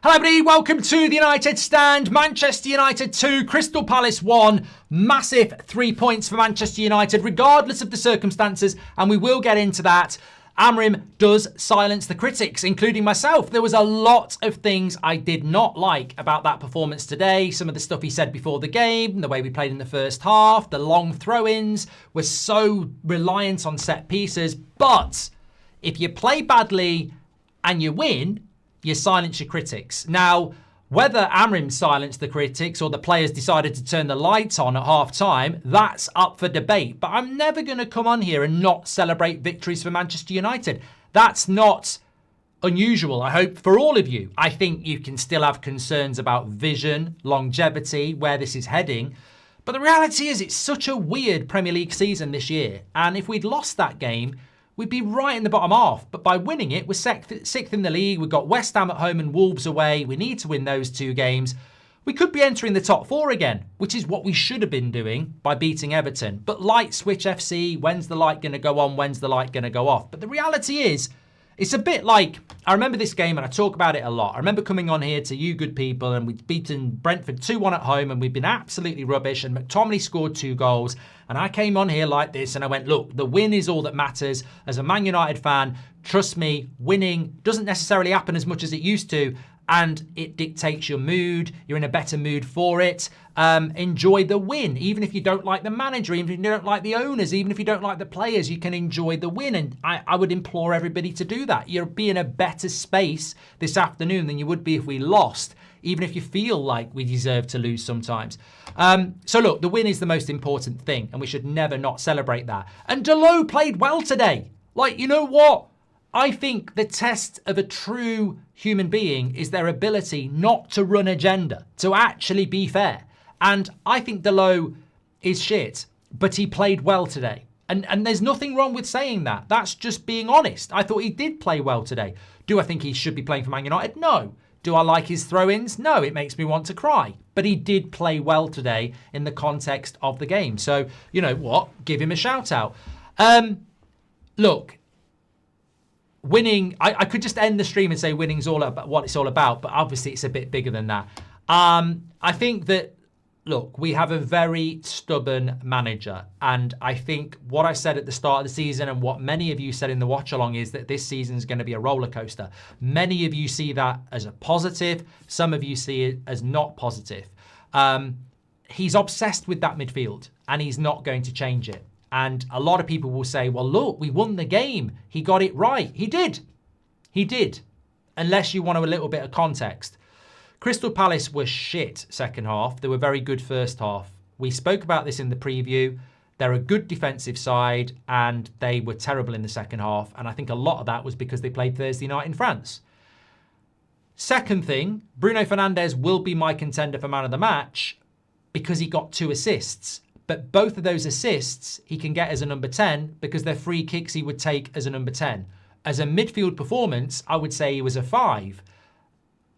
Hello everybody, welcome to the United Stand. Manchester United 2, Crystal Palace 1. Massive 3 points for Manchester United, regardless of the circumstances, and we will get into that. Amorim does silence the critics, including myself. There was a lot of things I did not like about that performance today. Some of the stuff he said before the game, the way we played in the first half, the long throw-ins, were so reliant on set pieces. But if you play badly and you win, you silence your critics. Now, whether Amorim silenced the critics or the players decided to turn the lights on at half-time, that's up for debate. But I'm never going to come on here and not celebrate victories for Manchester United. That's not unusual, I hope, for all of you. I think you can still have concerns about vision, longevity, where this is heading. But the reality is it's such a weird Premier League season this year. And if we'd lost that game, we'd be right in the bottom half. But by winning it, we're sixth in the league. We've got West Ham at home and Wolves away. We need to win those two games. We could be entering the top four again, which is what we should have been doing by beating Everton. But light switch FC, when's the light going to go on? When's the light going to go off? But the reality is, it's a bit like, I remember this game and I talk about it a lot. I remember coming on here to you good people and we'd beaten Brentford 2-1 at home and we'd been absolutely rubbish and McTominay scored 2 goals. And I came on here like this and I went, look, the win is all that matters. As a Man United fan, trust me, winning doesn't necessarily happen as much as it used to. And it dictates your mood. You're in a better mood for it. Enjoy the win. Even if you don't like the manager, even if you don't like the owners, even if you don't like the players, you can enjoy the win. And I would implore everybody to do that. You'll be in a better space this afternoon than you would be if we lost, even if you feel like we deserve to lose sometimes. So look, the win is the most important thing, and we should never not celebrate that. And Dalot played well today. Like, you know what? I think the test of a true human being is their ability not to run agenda, to actually be fair. And I think Dalot is shit, but he played well today. And there's nothing wrong with saying that. That's just being honest. I thought he did play well today. Do I think he should be playing for Man United? No. Do I like his throw-ins? No, it makes me want to cry. But he did play well today in the context of the game. So, you know what? Give him a shout out. Look, winning, I could just end the stream and say winning's all about what it's all about, but obviously it's a bit bigger than that. I think that, look, we have a very stubborn manager. And I think what I said at the start of the season and what many of you said in the watch along is that this season is going to be a roller coaster. Many of you see that as a positive. Some of you see it as not positive. He's obsessed with that midfield and he's not going to change it. And a lot of people will say, well, look, we won the game. He got it right. He did. He did. Unless you want a little bit of context. Crystal Palace were shit second half. They were very good first half. We spoke about this in the preview. They're a good defensive side and they were terrible in the second half. And I think a lot of that was because they played Thursday night in France. Second thing, Bruno Fernandes will be my contender for man of the match because he got 2 assists. But both of those assists he can get as a number 10 because they're free kicks he would take as a number 10. As a midfield performance, I would say he was a 5.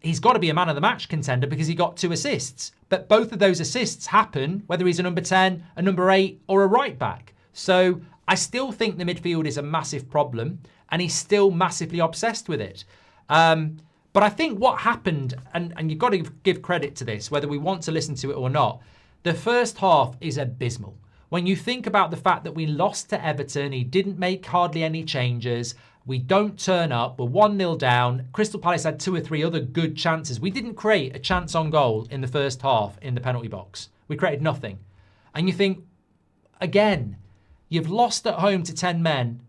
He's got to be a man of the match contender because he got 2 assists. But both of those assists happen whether he's a number 10, a number 8 or a right back. So I still think the midfield is a massive problem and he's still massively obsessed with it. But I think what happened, and you've got to give credit to this, whether we want to listen to it or not, the first half is abysmal. When you think about the fact that we lost to Everton, he didn't make hardly any changes, we don't turn up, we're 1-0 down. Crystal Palace had 2 or 3 other good chances. We didn't create a chance on goal in the first half in the penalty box. We created nothing. And you think, again, you've lost at home to 10 men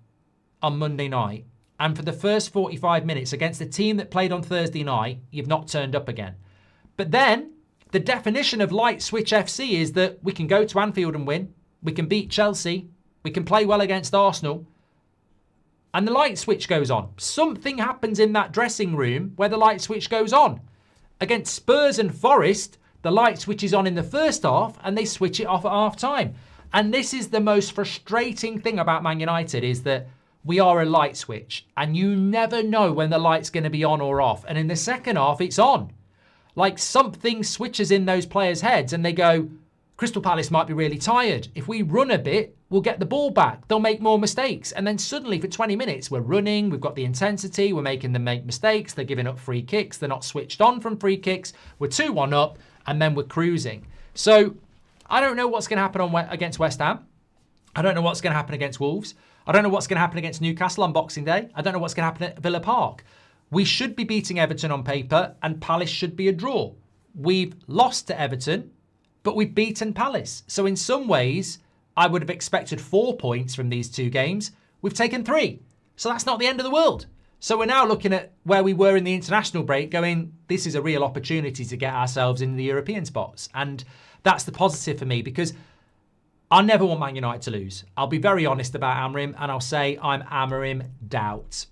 on Monday night. And for the first 45 minutes against a team that played on Thursday night, you've not turned up again. But then the definition of light switch FC is that we can go to Anfield and win. We can beat Chelsea. We can play well against Arsenal. And the light switch goes on. Something happens in that dressing room where the light switch goes on. Against Spurs and Forest, the light switch is on in the first half and they switch it off at half time. And this is the most frustrating thing about Man United is that we are a light switch and you never know when the light's going to be on or off. And in the second half, it's on. Like something switches in those players' heads and they go, Crystal Palace might be really tired. If we run a bit, we'll get the ball back. They'll make more mistakes. And then suddenly for 20 minutes, we're running, we've got the intensity, we're making them make mistakes, they're giving up free kicks, they're not switched on from free kicks, we're 2-1 up, and then we're cruising. So I don't know what's going to happen against West Ham. I don't know what's going to happen against Wolves. I don't know what's going to happen against Newcastle on Boxing Day. I don't know what's going to happen at Villa Park. We should be beating Everton on paper, and Palace should be a draw. We've lost to Everton, but we've beaten Palace. So in some ways, I would have expected 4 points from these two games. We've taken 3. So that's not the end of the world. So we're now looking at where we were in the international break going, this is a real opportunity to get ourselves in the European spots. And that's the positive for me, because I never want Man United to lose. I'll be very honest about Amorim, and I'll say I'm Amorim doubt.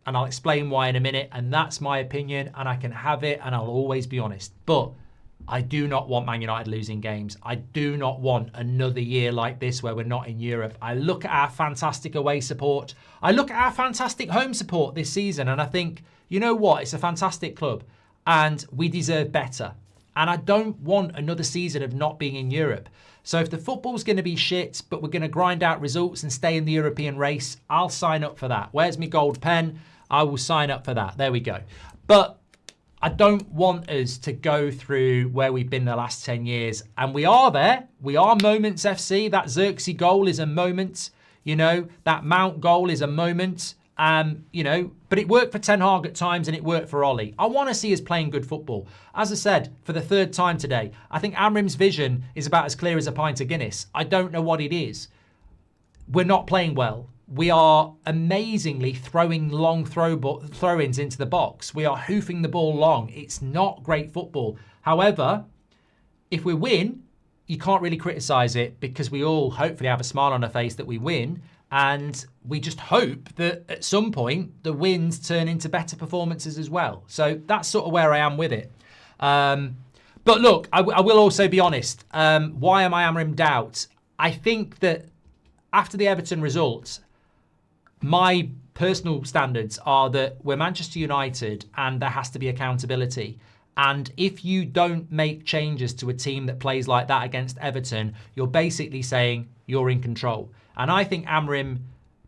And I'll explain why in a minute, and that's my opinion, and I can have it, and I'll always be honest. But I do not want Man United losing games. I do not want another year like this where we're not in Europe. I look at our fantastic away support. I look at our fantastic home support this season, and I think, you know what? It's a fantastic club, and we deserve better. And I don't want another season of not being in Europe. So if the football's going to be shit, but we're going to grind out results and stay in the European race, I'll sign up for that. Where's my gold pen? I will sign up for that. There we go. But I don't want us to go through where we've been the last 10 years. And we are there. We are Moments FC. That Xerxes goal is a moment. You know, that Mount goal is a moment. You know, but it worked for Ten Hag at times and it worked for Ollie. I want to see us playing good football. As I said, for the 3rd time today, I think Amorim's vision is about as clear as a pint of Guinness. I don't know what it is. We're not playing well. We are amazingly throwing long throw-ins into the box. We are hoofing the ball long. It's not great football. However, if we win, you can't really criticise it because we all hopefully have a smile on our face that we win. And we just hope that at some point the wins turn into better performances as well. So that's sort of where I am with it. But look, I will also be honest. Why am I Amorim doubt? I think that after the Everton results, my personal standards are that we're Manchester United and there has to be accountability. And if you don't make changes to a team that plays like that against Everton, you're basically saying you're in control. And I think Amorim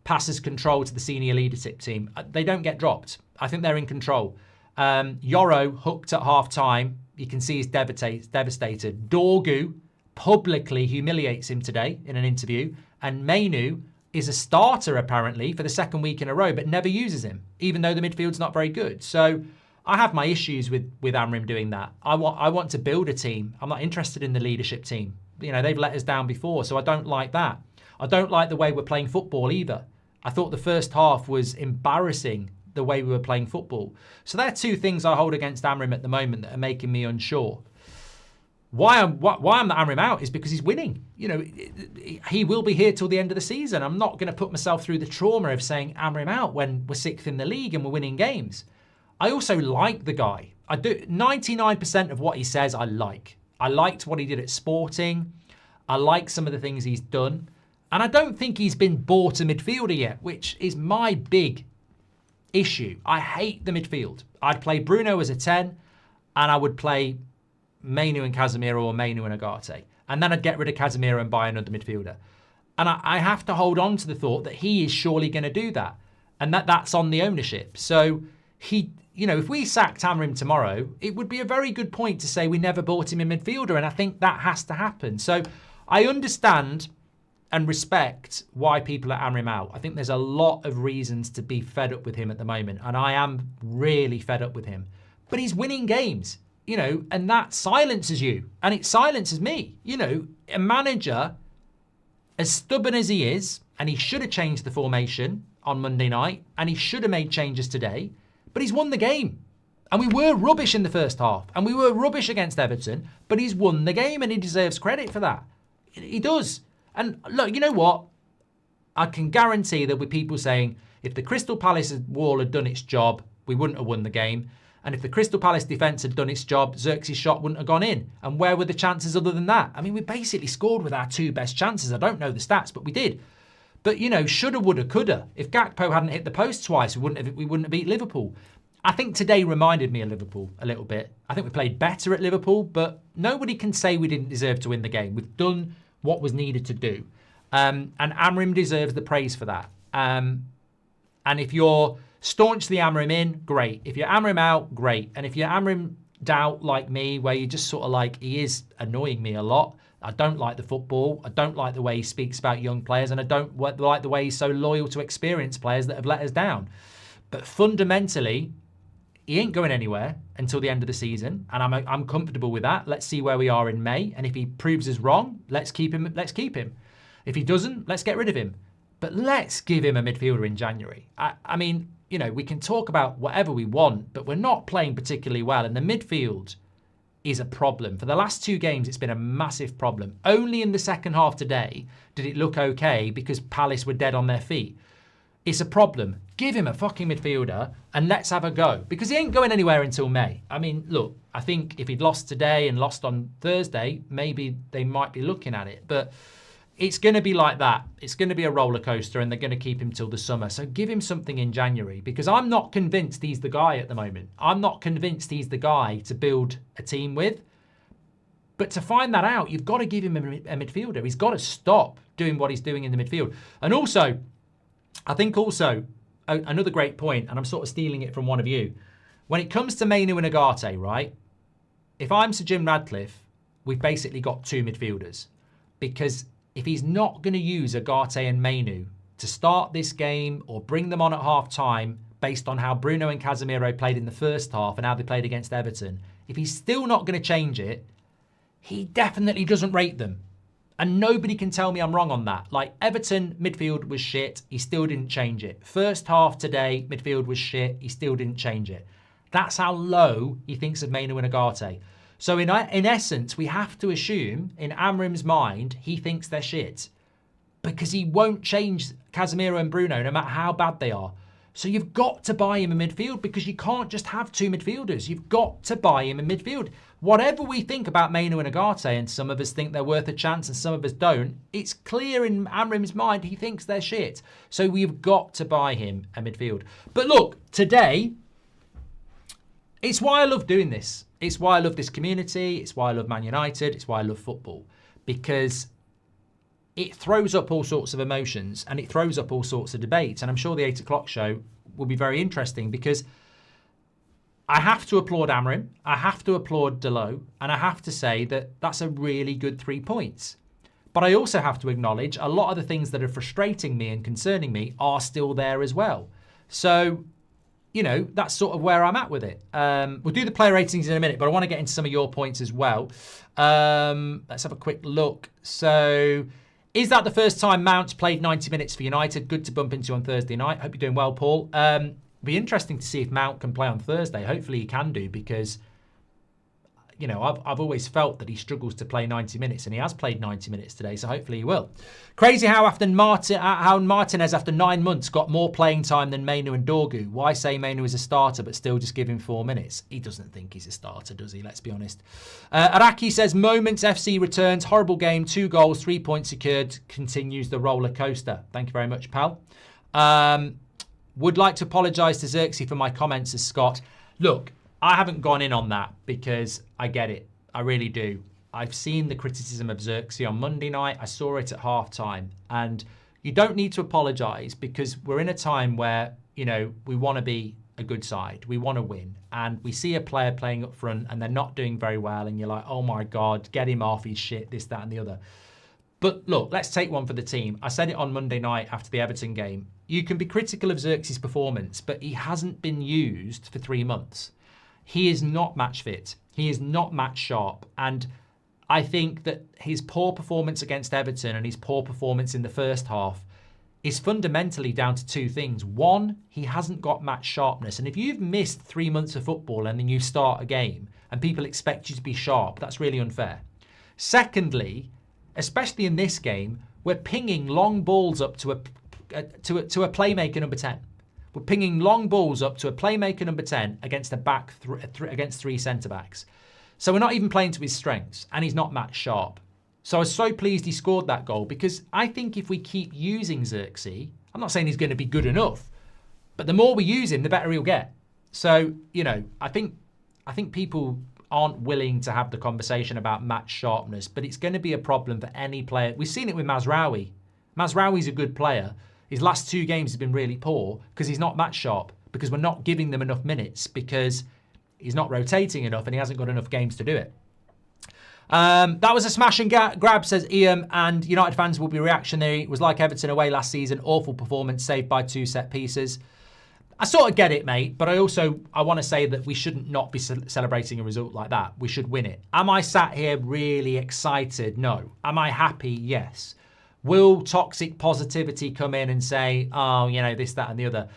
passes control to the senior leadership team. They don't get dropped. I think they're in control. Yoro hooked at half-time. You can see he's devastated. Dorgu publicly humiliates him today in an interview. And Mainu is a starter, apparently, for the 2nd week in a row, but never uses him, even though the midfield's not very good. So I have my issues with Amorim doing that. I want to build a team. I'm not interested in the leadership team. You know, they've let us down before, so I don't like that. I don't like the way we're playing football either. I thought the first half was embarrassing, the way we were playing football. So there are 2 things I hold against Amorim at the moment that are making me unsure. Why I'm the Amorim out is because he's winning. You know, he will be here till the end of the season. I'm not going to put myself through the trauma of saying Amorim out when we're 6th in the league and we're winning games. I also like the guy. I do. 99% of what he says I like. I liked what he did at Sporting. I like some of the things he's done. And I don't think he's been bought a midfielder yet, which is my big issue. I hate the midfield. I'd play Bruno as a 10 and I would play Mainu and Casemiro or Mainu and Agate. And then I'd get rid of Casemiro and buy another midfielder. And I have to hold on to the thought that he is surely going to do that. And that's on the ownership. So he, you know, if we sacked Amorim tomorrow, it would be a very good point to say we never bought him a midfielder. And I think that has to happen. So I understand and respect why people are Amorim out. I think there's a lot of reasons to be fed up with him at the moment. And I am really fed up with him. But he's winning games. You know, and that silences you. And it silences me. You know, a manager, as stubborn as he is, and he should have changed the formation on Monday night, and he should have made changes today, but he's won the game. And we were rubbish in the first half, and we were rubbish against Everton, but he's won the game, and he deserves credit for that. He does. And look, you know what? I can guarantee there'll be people saying, if the Crystal Palace wall had done its job, we wouldn't have won the game. And if the Crystal Palace defence had done its job, Xerxes' shot wouldn't have gone in. And where were the chances other than that? I mean, we basically scored with our 2 best chances. I don't know the stats, but we did. But, you know, shoulda, woulda, coulda. If Gakpo hadn't hit the post twice, we wouldn't have beat Liverpool. I think today reminded me of Liverpool a little bit. I think we played better at Liverpool, but nobody can say we didn't deserve to win the game. We've done what was needed to do. And Amorim deserves the praise for that. And if you're staunch to the Amorim in, great. If you're Amorim out, great. And if you're Amorim out like me, where you just sort of like, he is annoying me a lot. I don't like the football. I don't like the way he speaks about young players. And I don't like the way he's so loyal to experienced players that have let us down. But fundamentally, he ain't going anywhere until the end of the season. And I'm comfortable with that. Let's see where we are in May. And if he proves us wrong, let's keep him. Let's keep him. If he doesn't, let's get rid of him. But let's give him a midfielder in January. I mean, you know, we can talk about whatever we want, but we're not playing particularly well. And the midfield is a problem. For the last 2 games, it's been a massive problem. Only in the second half today did it look okay because Palace were dead on their feet. It's a problem. Give him a fucking midfielder and let's have a go. Because he ain't going anywhere until May. I mean, look, I think if he'd lost today and lost on Thursday, maybe they might be looking at it. But it's going to be like that. It's going to be a roller coaster and they're going to keep him till the summer. So give him something in January because I'm not convinced he's the guy at the moment. I'm not convinced he's the guy to build a team with. But to find that out, you've got to give him a midfielder. He's got to stop doing what he's doing in the midfield. And also, I think also, another great point, and I'm sort of stealing it from one of you. When it comes to Mainu and Agate, right? If I'm Sir Jim Radcliffe, we've basically got 2 midfielders. Because if he's not going to use Agate and Mainu to start this game or bring them on at half-time based on how Bruno and Casemiro played in the first half and how they played against Everton, if he's still not going to change it, he definitely doesn't rate them. And nobody can tell me I'm wrong on that. Like, Everton, midfield was shit. He still didn't change it. First half today, midfield was shit. He still didn't change it. That's how low he thinks of Mainu and Agate. So in essence, we have to assume, in Amorim's mind, he thinks they're shit. Because he won't change Casemiro and Bruno, no matter how bad they are. So you've got to buy him a midfield because you can't just have 2 midfielders. You've got to buy him a midfield. Whatever we think about Mainu and Agate, and some of us think they're worth a chance and some of us don't, it's clear in Amorim's mind he thinks they're shit. So we've got to buy him a midfield. But look, today, it's why I love doing this. It's why I love this community. It's why I love Man United. It's why I love football. Because it throws up all sorts of emotions and it throws up all sorts of debates. And I'm sure the 8 o'clock show will be very interesting because I have to applaud Amorim, I have to applaud Delo, and I have to say that that's a really good 3 points. But I also have to acknowledge a lot of the things that are frustrating me and concerning me are still there as well. So, you know, that's sort of where I'm at with it. We'll do the player ratings in a minute, but I want to get into some of your points as well. Let's have a quick look. So, is that the first time Mount's played 90 minutes for United? Good to bump into on Thursday night. Hope you're doing well, Paul. Be interesting to see if Mount can play on Thursday. Hopefully he can do because, you know, I've always felt that he struggles to play 90 minutes and he has played 90 minutes today, so hopefully he will. Crazy how Martinez after 9 months got more playing time than Mainu and Dorgu. Why say Mainu is a starter but still just give him 4 minutes? He doesn't think he's a starter, does he? Let's be honest. Araki says, Moments FC returns, horrible game, 2 goals, 3 points secured, continues the roller coaster. Thank you very much, pal. Would like to apologise to Xerxes for my comments, as Scott. Look, I haven't gone in on that because I get it. I really do. I've seen the criticism of Xerxes on Monday night. I saw it at half-time. And you don't need to apologise because we're in a time where, you know, we want to be a good side. We want to win. And we see a player playing up front and they're not doing very well. And you're like, oh my God, get him off. He's shit, this, that and the other. But look, let's take one for the team. I said it on Monday night after the Everton game. You can be critical of Xerxes' performance, but he hasn't been used for 3 months. He is not match fit. He is not match sharp. And I think that his poor performance against Everton and his poor performance in the first half is fundamentally down to 2 things. One, he hasn't got match sharpness. And if you've missed 3 months of football and then you start a game and people expect you to be sharp, that's really unfair. Secondly, especially in this game, we're pinging long balls up to a playmaker number 10. We're pinging long balls up to a playmaker number 10 against against 3 centre-backs. So we're not even playing to his strengths, and he's not match sharp. So I was so pleased he scored that goal because I think if we keep using Xerxes, I'm not saying he's going to be good enough, but the more we use him, the better he'll get. So, you know, I think people aren't willing to have the conversation about match sharpness, but it's going to be a problem for any player. We've seen it with Mazraoui. Mazraoui's a good player. His last 2 games have been really poor because he's not match sharp, because we're not giving them enough minutes, because he's not rotating enough and he hasn't got enough games to do it. That was a smash and grab, says Ian, and United fans will be reactionary. It was like Everton away last season. Awful performance, saved by 2 set pieces. I sort of get it, mate, but I want to say that we shouldn't not be celebrating a result like that. We should win it. Am I sat here really excited? No. Am I happy? Yes. Will toxic positivity come in and say, oh, you know, this, that, and the other?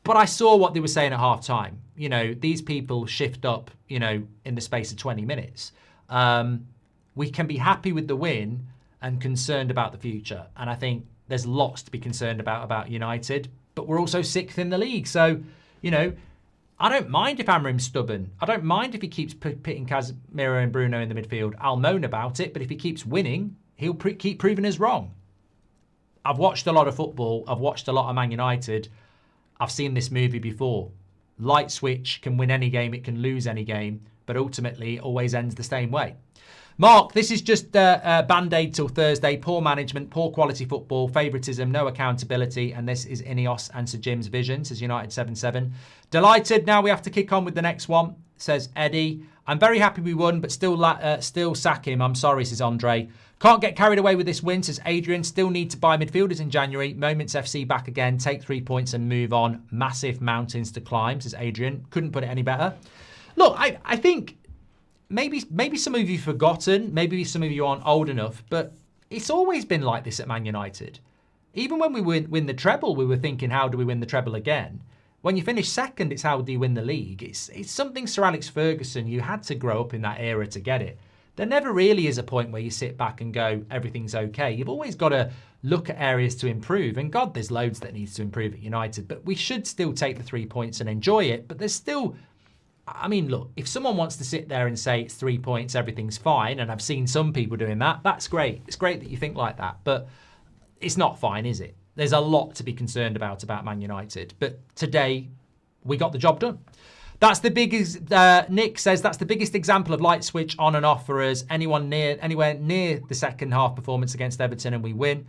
But I saw what they were saying at half time. You know, these people shift up, you know, in the space of 20 minutes. We can be happy with the win and concerned about the future. And I think there's lots to be concerned about United. But we're also 6th in the league. So, you know, I don't mind if Amorim's stubborn. I don't mind if he keeps pitting Casemiro and Bruno in the midfield. I'll moan about it. But if he keeps winning, he'll keep proving us wrong. I've watched a lot of football. I've watched a lot of Man United. I've seen this movie before. Light switch can win any game. It can lose any game. But ultimately, it always ends the same way. Mark, this is just a band-aid till Thursday. Poor management, poor quality football, favouritism, no accountability. And this is Ineos and Sir Jim's vision, says United 7-7. Delighted. Now we have to kick on with the next one, says Eddie. I'm very happy we won, but still sack him. I'm sorry, says Andre. Can't get carried away with this win, says Adrian. Still need to buy midfielders in January. Moments FC back again. Take 3 points and move on. Massive mountains to climb, says Adrian. Couldn't put it any better. Look, I think maybe some of you have forgotten, maybe some of you aren't old enough, but it's always been like this at Man United. Even when we win the treble, we were thinking, how do we win the treble again? When you finish second, it's how do you win the league? It's something Sir Alex Ferguson, you had to grow up in that era to get it. There never really is a point where you sit back and go, everything's okay. You've always got to look at areas to improve. And God, there's loads that needs to improve at United. But we should still take the 3 points and enjoy it. But there's still, I mean, look, if someone wants to sit there and say it's 3 points, everything's fine, and I've seen some people doing that, that's great. It's great that you think like that. But it's not fine, is it? There's a lot to be concerned about Man United. But today, we got the job done. That's the biggest, Nick says, that's the biggest example of light switch on and off for us. Anywhere near the second half performance against Everton and we win.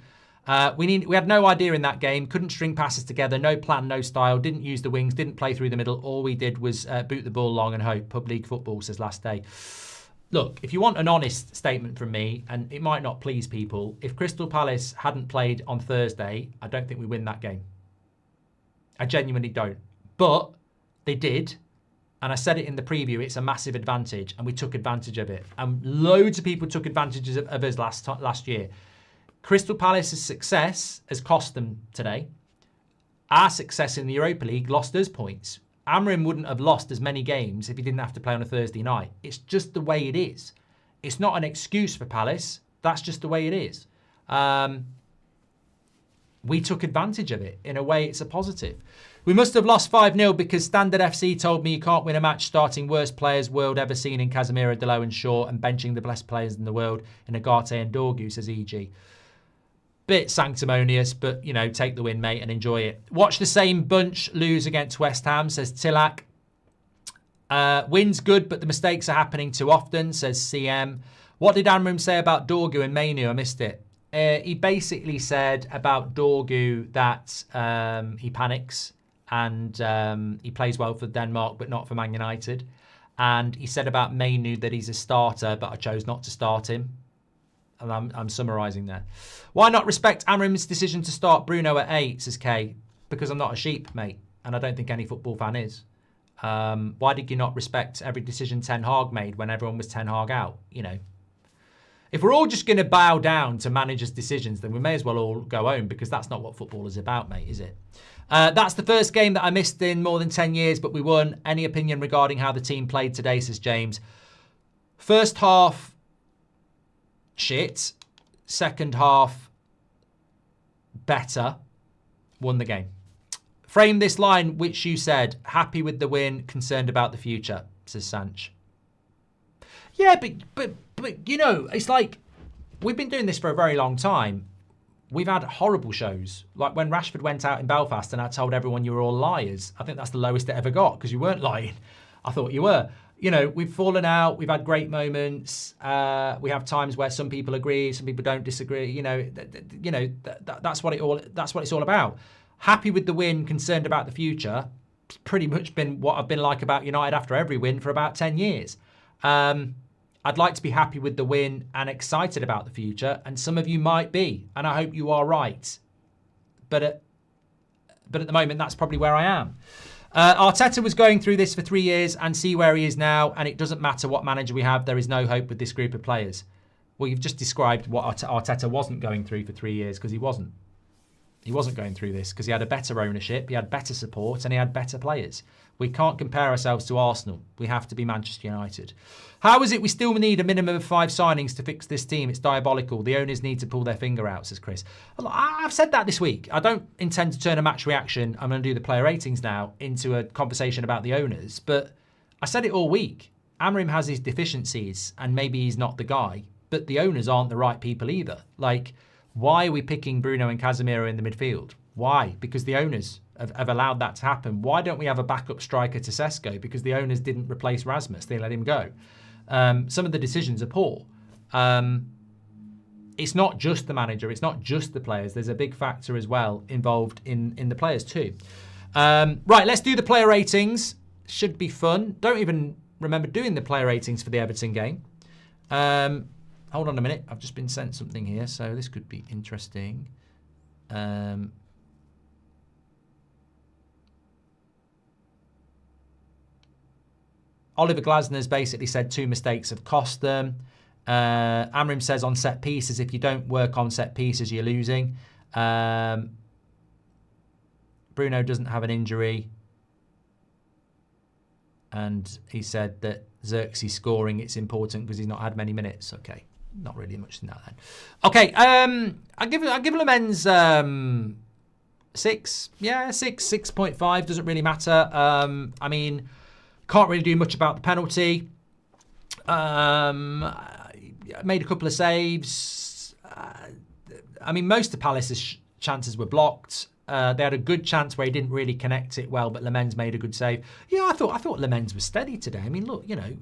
We had no idea in that game. Couldn't string passes together. No plan, no style. Didn't use the wings. Didn't play through the middle. All we did was boot the ball long and hope. Pub league football, says Last Day. Look, if you want an honest statement from me, and it might not please people, if Crystal Palace hadn't played on Thursday, I don't think we win that game. I genuinely don't. But they did. And I said it in the preview, it's a massive advantage, and we took advantage of it. And loads of people took advantage of us last year. Crystal Palace's success has cost them today. Our success in the Europa League lost us points. Amorim wouldn't have lost as many games if he didn't have to play on a Thursday night. It's just the way it is. It's not an excuse for Palace. That's just the way it is. We took advantage of it. In a way, it's a positive. We must have lost 5-0 because Standard FC told me you can't win a match starting worst players world ever seen in Casemiro, Delo and Shaw and benching the best players in the world in Agate and Dorgu, says EG. Bit sanctimonious, but, you know, take the win, mate, and enjoy it. Watch the same bunch lose against West Ham, says Tilak. Wins good, but the mistakes are happening too often, says CM. What did Amorim say about Dorgu and Mainu? I missed it. He basically said about Dorgu that he panics and he plays well for Denmark, but not for Man United. And he said about Mainu that he's a starter, but I chose not to start him. And I'm summarising there. Why not respect Amorim's decision to start Bruno at 8, says Kay? Because I'm not a sheep, mate. And I don't think any football fan is. Why did you not respect every decision Ten Hag made when everyone was Ten Hag out? You know. If we're all just going to bow down to managers' decisions, then we may as well all go home, because that's not what football is about, mate, is it? That's the first game that I missed in more than 10 years, but we won. Any opinion regarding how the team played today, says James? First half, shit. Second half, better. Won the game. Frame this line, which you said, happy with the win, concerned about the future, says Sanch. Yeah, but you know, it's like, we've been doing this for a very long time. we've had horrible shows. Like when Rashford went out in Belfast and I told everyone you were all liars. I think that's the lowest it ever got because you weren't lying. I thought you were. You know, we've fallen out. We've had great moments. We have times where some people agree, some people don't disagree. You know, that's what it's all about. Happy with the win, concerned about the future. It's pretty much been what I've been like about United after every win for about 10 years. I'd like to be happy with the win and excited about the future, and some of you might be, and I hope you are right. But at the moment, that's probably where I am. Arteta was going through this for 3 years and see where he is now, and it doesn't matter what manager we have, there is no hope with this group of players. Well, you've just described what Arteta wasn't going through for 3 years, because he wasn't. He wasn't going through this because he had a better ownership, he had better support, and he had better players. We can't compare ourselves to Arsenal. We have to be Manchester United. How is it we still need a minimum of 5 signings to fix this team? It's diabolical. The owners need to pull their finger out, says Chris. I've said that this week. I don't intend to turn a match reaction, I'm going to do the player ratings now, into a conversation about the owners. But I said it all week. Amorim has his deficiencies, and maybe he's not the guy. But the owners aren't the right people either. Like, why are we picking Bruno and Casemiro in the midfield? Why? Because the owners have allowed that to happen. Why don't we have a backup striker to Sesko? Because the owners didn't replace Rasmus. They let him go. Some of the decisions are poor. It's not just the manager. It's not just the players. There's a big factor as well involved in the players too. Right, let's do the player ratings. Should be fun. Don't even remember doing the player ratings for the Everton game. Hold on a minute. I've just been sent something here, so this could be interesting. Oliver Glasner's basically said 2 mistakes have cost them. Amorim says on set pieces, if you don't work on set pieces, you're losing. Bruno doesn't have an injury. And he said that Xerxes scoring, it's important because he's not had many minutes. Okay. Not really much in that then. Okay, I give Le Mans 6. Yeah, 6.5. Doesn't really matter. I mean, can't really do much about the penalty. Made a couple of saves. I mean, most of Palace's chances were blocked. They had a good chance where he didn't really connect it well, but Le Mans made a good save. Yeah, I thought Le Mans was steady today. I mean, look, you know,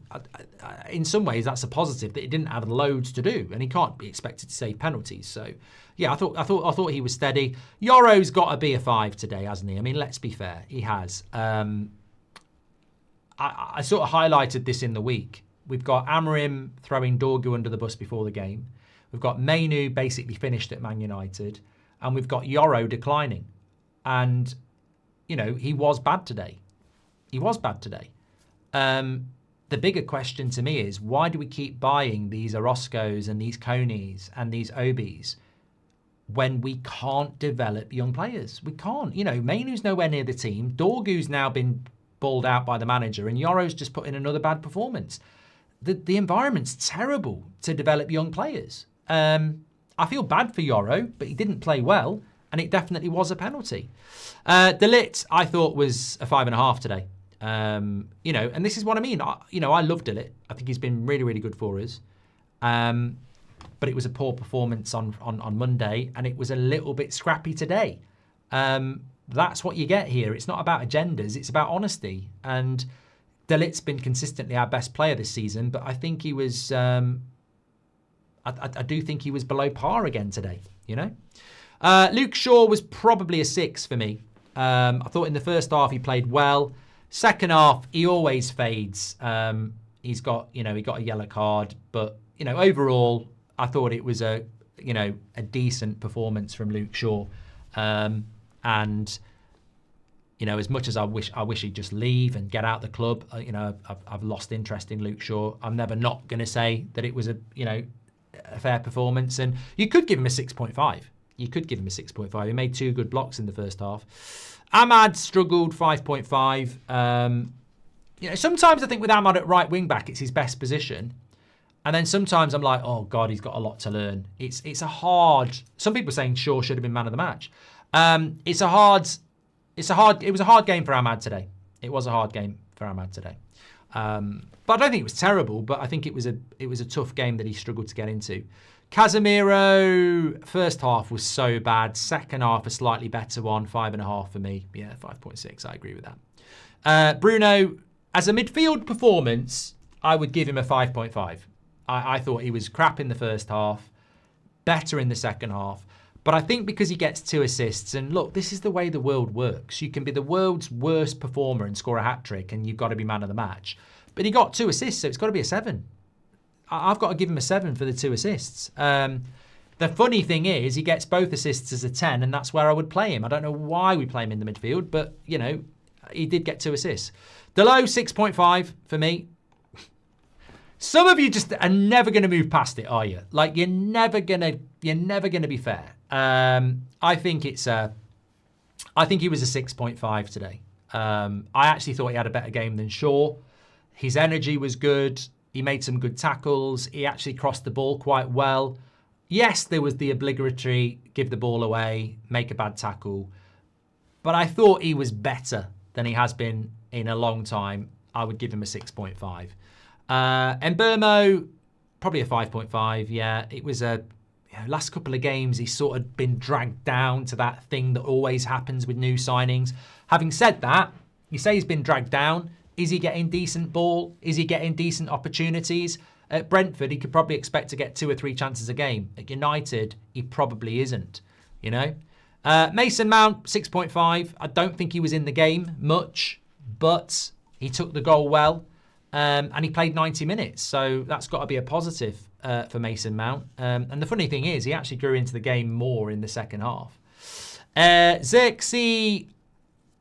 in some ways that's a positive that he didn't have loads to do, and he can't be expected to save penalties. So, yeah, I thought he was steady. Yoro's got to be a 5 today, hasn't he? I mean, let's be fair, he has. I sort of highlighted this in the week. We've got Amorim throwing Dorgu under the bus before the game. We've got Mainu basically finished at Man United. And we've got Yoro declining. And, you know, he was bad today. He was bad today. The bigger question to me is, why do we keep buying these Orozcos and these Coneys and these Obis when we can't develop young players? We can't. You know, Mainu's nowhere near the team. Dorgu's now been balled out by the manager. And Yoro's just put in another bad performance. The environment's terrible to develop young players. I feel bad for Yoro, but he didn't play well, and it definitely was a penalty. De Ligt, I thought, was a 5.5 today. You know, and this is what I mean. I love De Ligt. I think he's been really, really good for us. But it was a poor performance on Monday, and it was a little bit scrappy today. That's what you get here. It's not about agendas. It's about honesty. And De Ligt's been consistently our best player this season, but I think he was... I do think he was below par again today, you know. Luke Shaw was probably a 6 for me. I thought in the first half he played well. Second half, he always fades. He got a yellow card. But, you know, overall, I thought it was a decent performance from Luke Shaw. And, you know, as much as I wish he'd just leave and get out the club, I've lost interest in Luke Shaw. I'm never not going to say that it was a fair performance, and you could give him a 6.5. You could give him a 6.5. He made 2 good blocks in the first half. Ahmad struggled, 5.5. Sometimes I think with Ahmad at right wing back, it's his best position, and then sometimes I'm like, oh god, he's got a lot to learn. It's a hard. Some people are saying Shaw should have been man of the match. It was a hard game for Ahmad today. It was a hard game for Ahmad today. But I don't think it was terrible, but I think it was a tough game that he struggled to get into. Casemiro, first half was so bad. Second half, a slightly better one, 5.5 for me. Yeah, 5.6, I agree with that. Bruno, as a midfield performance, I would give him a 5.5. I thought he was crap in the first half, better in the second half. But I think because he gets 2 assists, and look, this is the way the world works. You can be the world's worst performer and score a hat-trick, and you've got to be man of the match. But he got 2 assists, so it's got to be a 7. I've got to give him a 7 for the 2 assists. The funny thing is, he gets both assists as a 10, and that's where I would play him. I don't know why we play him in the midfield, but, you know, he did get 2 assists. Delo, 6.5 for me. Some of you just are never going to move past it, are you? Like, you're never gonna be fair. I think he was a 6.5 today. I actually thought he had a better game than Shaw. His energy was good. He made some good tackles. He actually crossed the ball quite well. Yes, there was the obligatory give the ball away, make a bad tackle. But I thought he was better than he has been in a long time. I would give him a 6.5. And Burmo, probably a 5.5. Yeah, it was last couple of games, he's sort of been dragged down to that thing that always happens with new signings. Having said that, you say he's been dragged down. Is he getting decent ball? Is he getting decent opportunities? At Brentford, he could probably expect to get 2 or 3 chances a game. At United, he probably isn't, you know? Mason Mount, 6.5. I don't think he was in the game much, but he took the goal well, and he played 90 minutes. So that's got to be a positive for Mason Mount. And the funny thing is, he actually grew into the game more in the second half. Xerxes,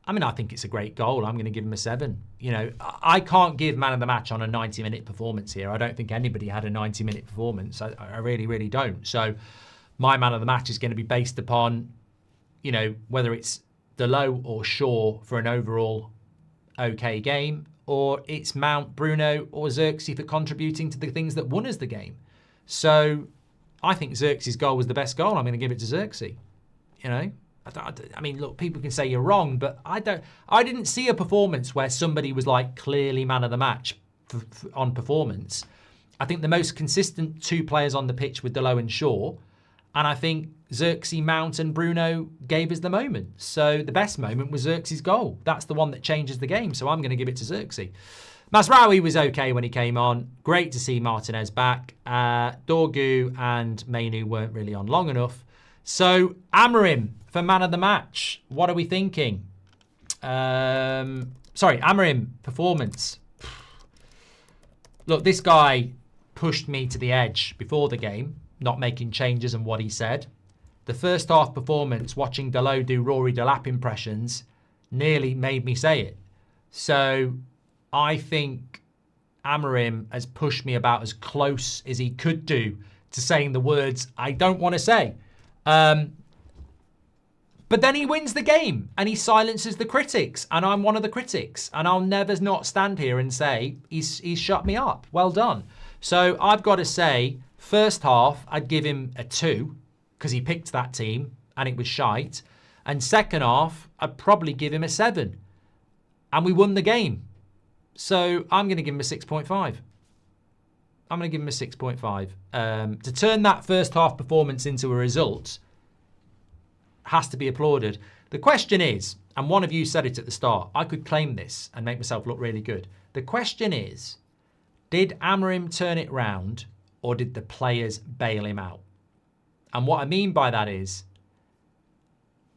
I mean, I think it's a great goal. I'm going to give him a 7. You know, I can't give man of the match on a 90-minute performance here. I don't think anybody had a 90-minute performance. I really, really don't. So my man of the match is going to be based upon, you know, whether it's Delo or Shaw for an overall okay game, or it's Mount, Bruno, or Xerxes for contributing to the things that won us the game. So I think Xerxes' goal was the best goal. I'm going to give it to Xerxes, you know. I mean, look, people can say you're wrong, but I didn't see a performance where somebody was like clearly man of the match on performance. I think the most consistent 2 players on the pitch were Delo and Shaw, and I think Xerxes, Mount, and Bruno gave us the moment. So the best moment was Xerxes' goal. That's the one that changes the game. So I'm going to give it to Xerxes. Mazraoui was okay when he came on. Great to see Martinez back. Dorgu and Mainu weren't really on long enough. So Amorim for man of the match. What are we thinking? Amorim performance. Look, this guy pushed me to the edge before the game, not making changes and what he said. The first half performance, watching Delo do Rory Delap impressions, nearly made me say it. So I think Amorim has pushed me about as close as he could do to saying the words I don't want to say. But then he wins the game and he silences the critics, and I'm one of the critics, and I'll never not stand here and say he's shut me up. Well done. So I've got to say, first half I'd give him a 2 because he picked that team and it was shite, and second half I'd probably give him a 7, and we won the game. So I'm going to give him a 6.5. I'm going to give him a 6.5. To turn that first half performance into a result has to be applauded. The question is, and one of you said it at the start, I could claim this and make myself look really good. The question is, did Amorim turn it round, or did the players bail him out? And what I mean by that is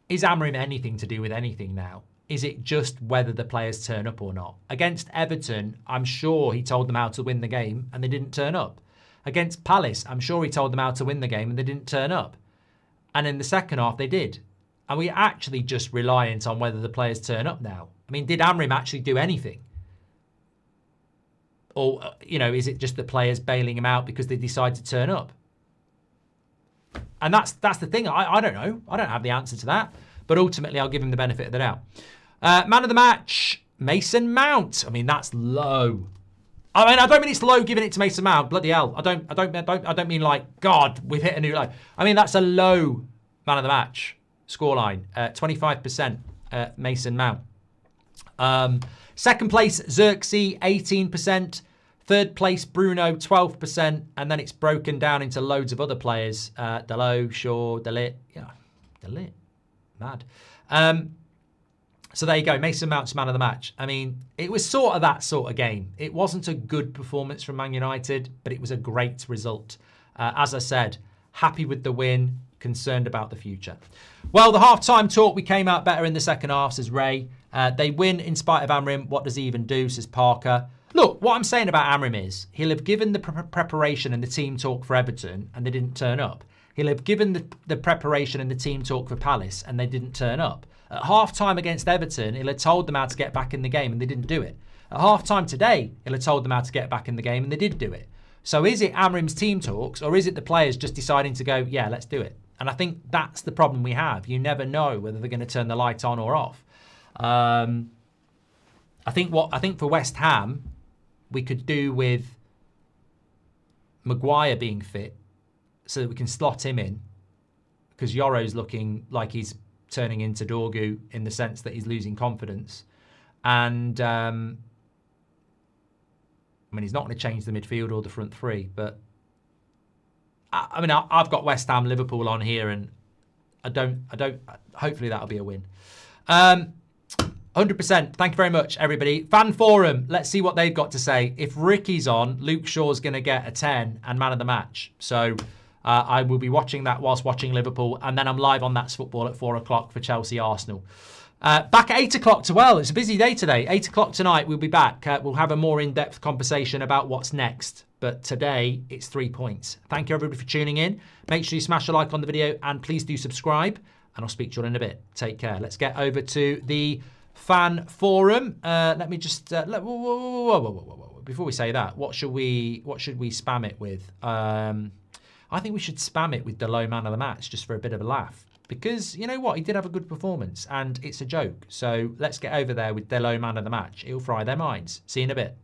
Amorim anything to do with anything now? Is it just whether the players turn up or not? Against Everton, I'm sure he told them how to win the game and they didn't turn up. Against Palace, I'm sure he told them how to win the game and they didn't turn up. And in the second half, they did. And we're actually just reliant on whether the players turn up now. I mean, did Amorim actually do anything? Or, you know, is it just the players bailing him out because they decide to turn up? And that's the thing. I don't know. I don't have the answer to that. But ultimately, I'll give him the benefit of the doubt. Man of the match, Mason Mount. I mean, that's low. I mean, I don't mean it's low giving it to Mason Mount. Bloody hell. I don't mean like, God, we've hit a new low. I mean, that's a low man of the match scoreline. 25% Mason Mount. Second place, Xerxes, 18%. Third place, Bruno, 12%. And then it's broken down into loads of other players. Delo, Shaw, Delit. Yeah, Delit. Mad. So there you go. Mason Mount's man of the match. I mean, it was sort of that sort of game. It wasn't a good performance from Man United, but it was a great result. As I said, happy with the win, concerned about the future. Well, the half-time talk, we came out better in the second half, says Ray. They win in spite of Amorim. What does he even do, says Parker. Look, what I'm saying about Amorim is he'll have given the preparation and the team talk for Everton and they didn't turn up. He'll have given the preparation and the team talk for Palace and they didn't turn up. At half-time against Everton, he'll have told them how to get back in the game and they didn't do it. At half-time today, he'll have told them how to get back in the game and they did do it. So is it Amorim's team talks or is it the players just deciding to go, yeah, let's do it? And I think that's the problem we have. You never know whether they're going to turn the light on or off. I think for West Ham, we could do with Maguire being fit so that we can slot him in because Yoro's looking like he's turning into Dorgu in the sense that he's losing confidence. And, I mean, he's not going to change the midfield or the front three, but I mean, I've got West Ham, Liverpool on here and hopefully that'll be a win. 100%. Thank you very much, everybody. Fan forum. Let's see what they've got to say. If Ricky's on, Luke Shaw's going to get a 10 and man of the match. So I will be watching that whilst watching Liverpool. And then I'm live on That's Football at 4 o'clock for Chelsea Arsenal. Back at 8 o'clock as well. It's a busy day today. 8 o'clock tonight, we'll be back. We'll have a more in-depth conversation about what's next. But today, it's 3 points. Thank you, everybody, for tuning in. Make sure you smash a like on the video and please do subscribe. And I'll speak to you all in a bit. Take care. Let's get over to the fan forum. Let me just before we say that, what should we spam it with? I think we should spam it with the low man of the match just for a bit of a laugh because you know what, he did have a good performance and it's a joke. So let's get over there with the low man of the match. It'll fry their minds. See you in a bit.